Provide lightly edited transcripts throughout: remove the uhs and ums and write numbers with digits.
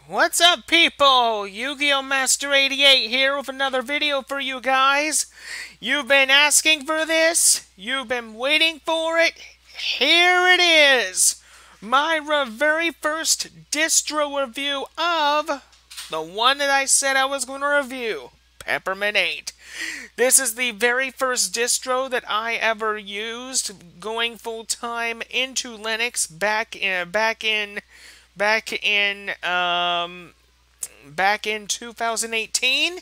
What's up, people? Yu-Gi-Oh! Master 88 here with another video for you guys. You've been asking for this. You've been waiting for it. Here it is. My very first distro review of the one that I said I was going to review, Peppermint 8. This is the very first distro that I ever used going full-time into Linux back in 2018.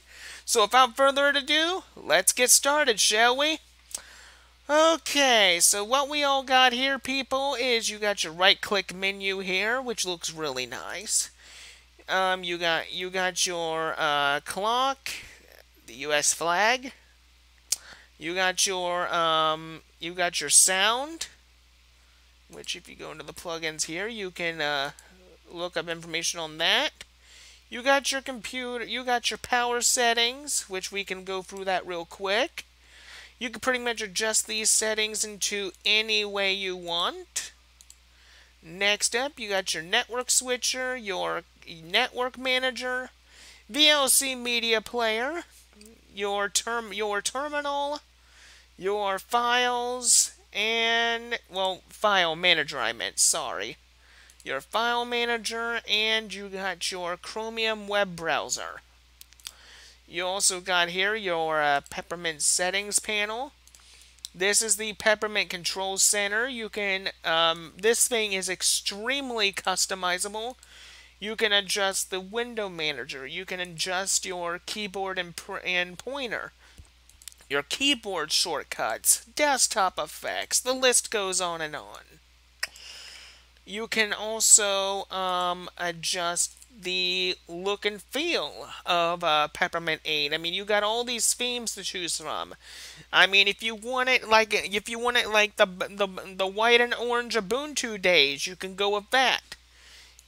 So without further ado, let's get started, shall we? Okay, so what we all got here, people, is you got your right-click menu here, which looks really nice. You got your clock, the U.S. flag. You got your sound, which if you go into the plugins here, you can look up information on that. You got your computer, you got your power settings, which we can go through that real quick. You can pretty much adjust these settings into any way you want. Next up, you got your network switcher, your network manager, VLC media player, your terminal, your files, and, well, file manager I meant, sorry. Your file manager, and you got your Chromium web browser. You also got here your Peppermint settings panel. This is the Peppermint Control Center. You can, this thing is extremely customizable. You can adjust the window manager. You can adjust your keyboard and pointer. Your keyboard shortcuts, desktop effects, the list goes on and on. You can also adjust the look and feel of Peppermint 8. I mean, you got all these themes to choose from. I mean, if you want it like the white and orange Ubuntu days, you can go with that.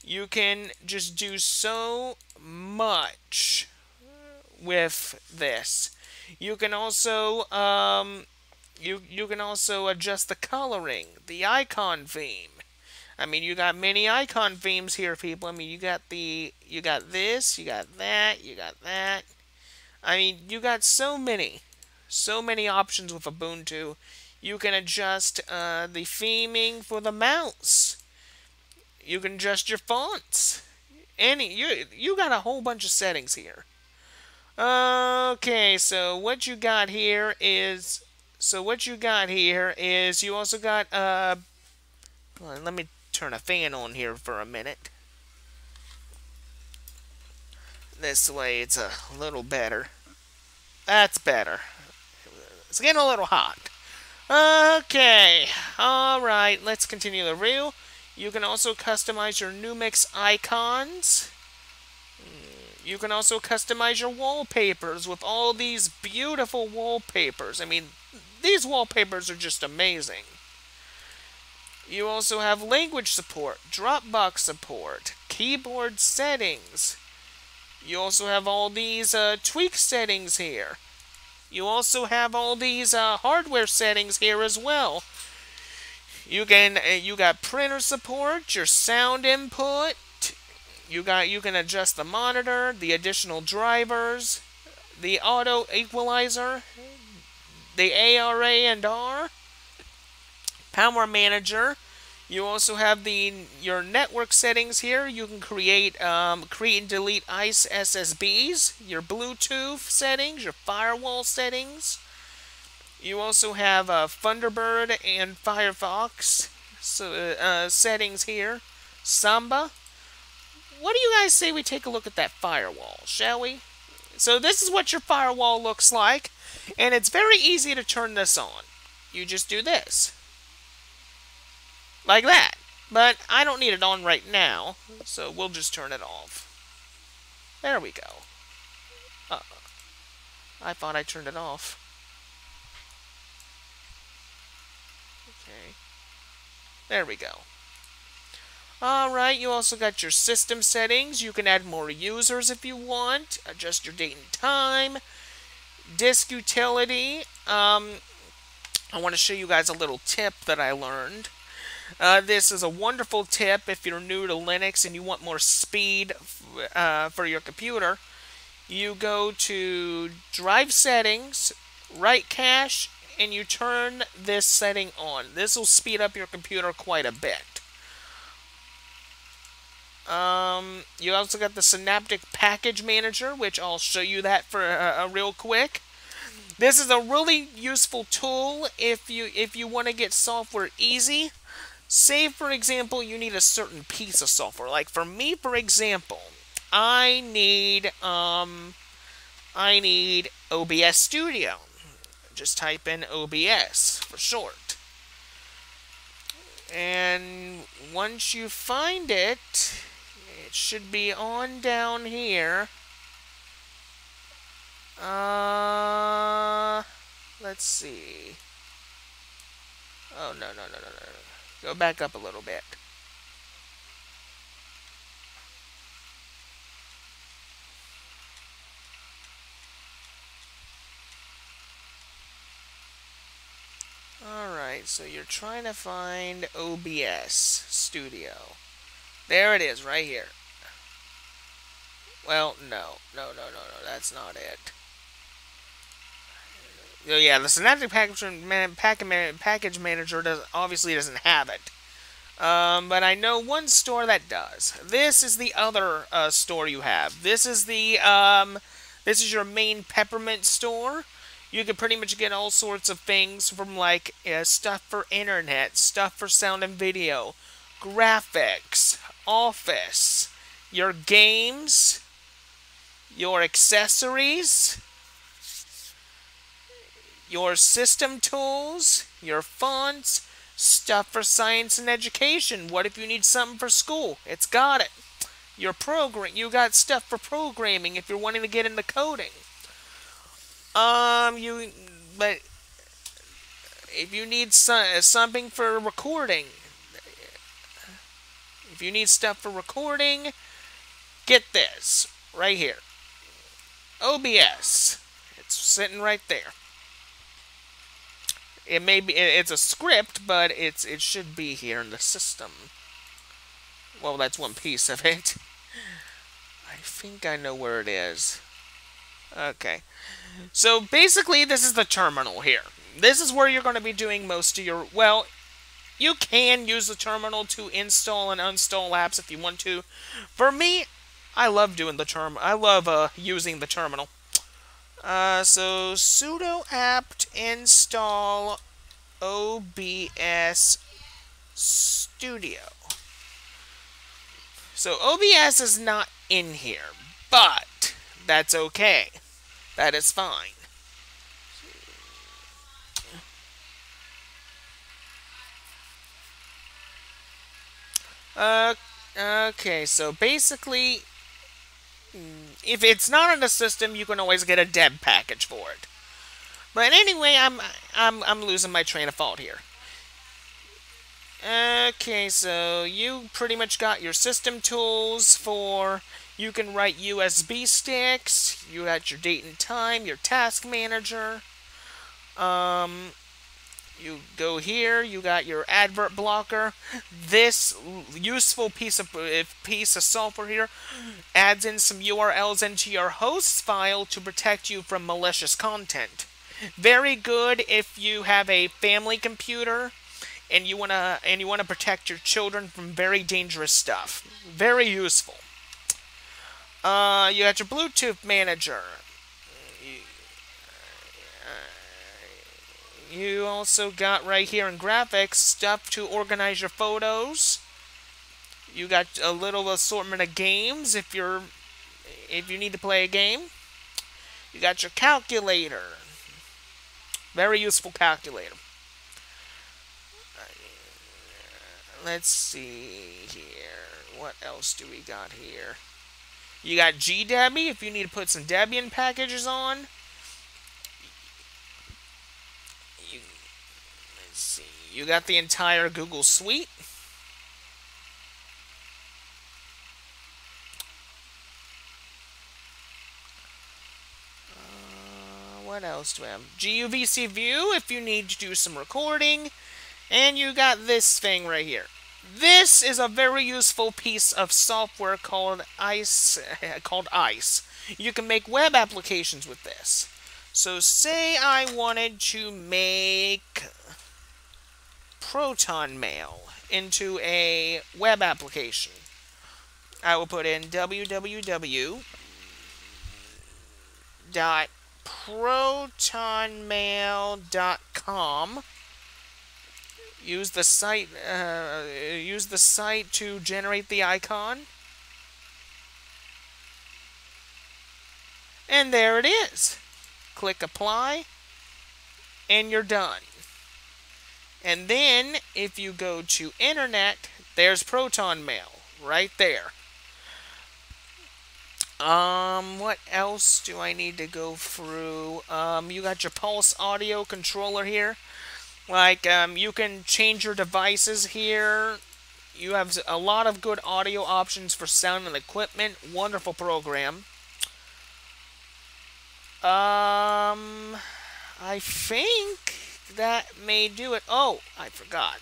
You can just do so much with this. You can also you can also adjust the coloring, the icon theme. I mean, you got many icon themes here, people. I mean, you got this, you got that, you got that. I mean, you got so many options with Ubuntu. You can adjust the theming for the mouse. You can adjust your fonts. You got a whole bunch of settings here. Okay, so what you got here is you also got let me turn a fan on here for a minute. This way it's a little better. That's better. It's getting a little hot. Okay. Alright, let's continue the review. You can also customize your Numix icons. You can also customize your wallpapers with all these beautiful wallpapers. I mean, these wallpapers are just amazing. You also have language support, Dropbox support, keyboard settings. You also have all these tweak settings here. You also have all these hardware settings here as well. You got printer support, your sound input. You can adjust the monitor, the additional drivers, the auto equalizer, the ARA and R. Power Manager. You also have your network settings here. You can create and delete ICE SSBs, your Bluetooth settings, your firewall settings. You also have Thunderbird and Firefox settings here. Samba. What do you guys say we take a look at that firewall, shall we? So this is what your firewall looks like, and it's very easy to turn this on. You just do this. Like that. But I don't need it on right now, so we'll just turn it off. There we go. I thought I turned it off. Okay. There we go. Alright, you also got your system settings. You can add more users if you want. Adjust your date and time. Disk utility. I want to show you guys a little tip that I learned. This is a wonderful tip if you're new to Linux and you want more speed for your computer. You go to Drive Settings, Write Cache, and you turn this setting on. This will speed up your computer quite a bit. You also got the Synaptic Package Manager, which I'll show you that for real quick. This is a really useful tool if you want to get software easy. Say, for example, you need a certain piece of software. Like for me, for example, I need OBS Studio. Just type in OBS for short. And once you find it, it should be on down here. Let's see. Oh, no. Go back up a little bit. Alright, so you're trying to find OBS Studio. There it is, right here. Well, no, that's not it. Oh, yeah, the Synaptic Package Manager obviously doesn't have it. But I know one store that does. This is the other store you have. This is your main Peppermint store. You can pretty much get all sorts of things from like stuff for internet, stuff for sound and video, graphics, office, your games, your accessories, your system tools, your fonts, stuff for science and education. What if you need something for school? It's got it. You got stuff for programming if you're wanting to get into coding. But if you need something for recording, if you need stuff for recording, get this right here. OBS. It's sitting right there. It's a script, but it should be here in the system. Well, that's one piece of it. I think I know where it is. Okay. So basically, this is the terminal here. This is where you're going to be doing most of your... Well, you can use the terminal to install and uninstall apps if you want to. For me, I love doing I love using the terminal. So sudo apt install OBS Studio. So OBS is not in here, but that's okay. That is fine. Okay, so basically, if it's not in the system, you can always get a deb package for it. But anyway, I'm losing my train of thought here. Okay, so you pretty much got your system tools for... You can write USB sticks. You got your date and time, your task manager. You go here. You got your advert blocker. This useful piece of software here adds in some URLs into your host file to protect you from malicious content. Very good if you have a family computer and you wanna protect your children from very dangerous stuff. Very useful. You got your Bluetooth manager. You also got right here in graphics stuff to organize your photos. You got a little assortment of games if you need to play a game. You got your calculator. Very useful calculator. Let's see here. What else do we got here? You got GDebi if you need to put some Debian packages on. Let's see. You got the entire Google Suite. What else do we have? GUVC View if you need to do some recording. And you got this thing right here. This is a very useful piece of software called Ice. You can make web applications with this. So say I wanted to make Proton Mail into a web application. I will put in www.protonmail.com. Use the site to generate the icon. And there it is. Click apply and you're done. And then if you go to internet, there's Proton Mail right there. What else do I need to go through? You got your Pulse audio controller here. You can change your devices here. You have a lot of good audio options for sound and equipment. Wonderful program. I think that may do it. Oh, I forgot.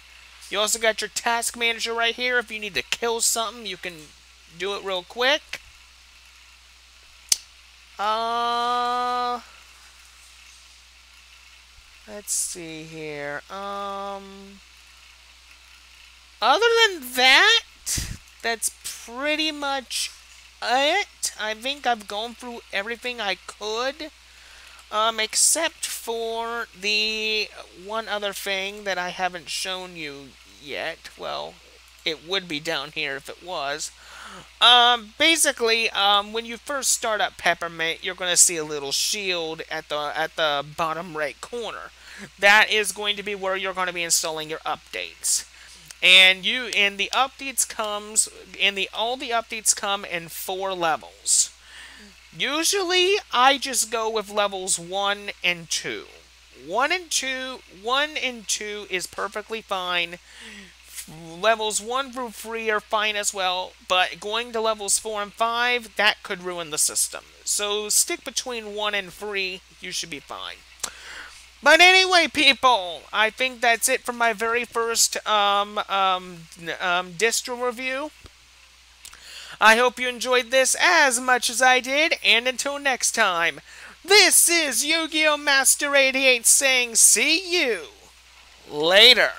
You also got your task manager right here. If you need to kill something, you can do it real quick. Let's see here. Other than that, that's pretty much it. I think I've gone through everything I could. Except for the one other thing that I haven't shown you yet. Well, it would be down here if it was. Basically, when you first start up Peppermint, you're going to see a little shield at the bottom right corner. That is going to be where you're going to be installing your updates. And all the updates come in 4 levels. Usually, I just go with levels 1 and 2. 1 and 2 is perfectly fine. Levels 1 through 3 are fine as well, but going to levels 4 and 5, that could ruin the system. So stick between 1 and 3, you should be fine. But anyway, people, I think that's it for my very first distro review. I hope you enjoyed this as much as I did, and until next time, this is Yu-Gi-Oh! Master 88 saying see you later.